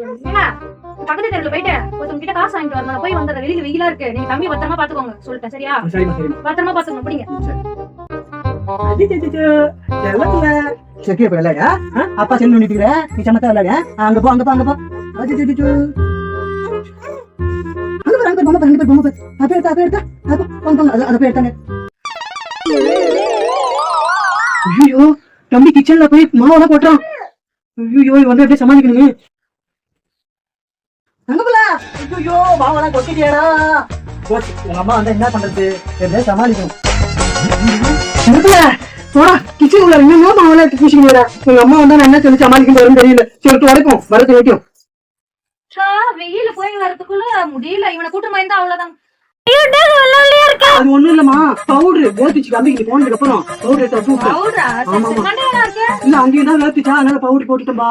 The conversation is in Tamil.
பக்கத்து தெருவுல போயிட்டு ஒருத்தவங்க கிட்ட காசு வாங்கிட்டு வரணும். போய் வந்தத வெளியில வெயிலா இருக்கு. நீங்க தம்பி பத்திரமா பாத்துக்கோங்க சொல்லிட்டேன். சரியா? பத்திரமா பாத்துக்கணும். பிடிங்க. அப்பா செல்லு நினைக்கிற நீ சமத்தா விளையாட. அங்க போ அங்க போ அங்க போ. ஐயோ தம்பி கிச்சன்ல போய் மாவெல்லாம் போட்டான். ஐயோ வந்து எப்படி சமாளிக்கணுமே? ஐயோ மாவெல்லாம் கொட்டிட்டியாடா. உங்க அம்மா வந்து என்ன பண்றது? எப்படியா சமாளிக்கணும். போடா கிச்சன் உள்ள இன்னும் மாவெல்லாம் பூசிக்கிறா. உங்க அம்மா வந்தா என்ன சொல்லி சமாளிக்கணும் தெரியல. சொல்லிட்டு வரைக்கும் வரது வைக்கும். வெயில போய் வரதுக்குள்ள முடியல. இவனை கூட்டமா இருந்தா அவ்வளவுதான். அது ஒண்ணும் இல்லம்மா, பவுடர் வேர்த்துச்சு தம்பிக்கு போனதுக்கு அப்புறம் பவுடர் எடுத்தா சூப்பர். இல்ல அங்கேயும் தான் வேர்த்துச்சா, அதனால பவுடர் போட்டுட்டோம்பா.